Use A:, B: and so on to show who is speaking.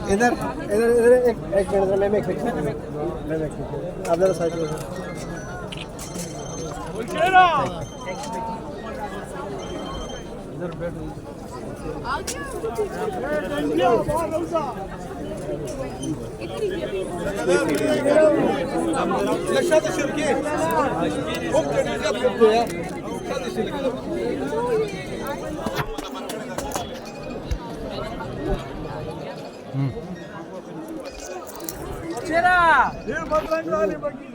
A: इधर इधर इधर एक मिनट मैं आप जरा साइड में इधर बैठ लक्षात शिरके खूप टेन्शन करतो या लक्षात शिरके चेहरा हे बदलांचा आले बघी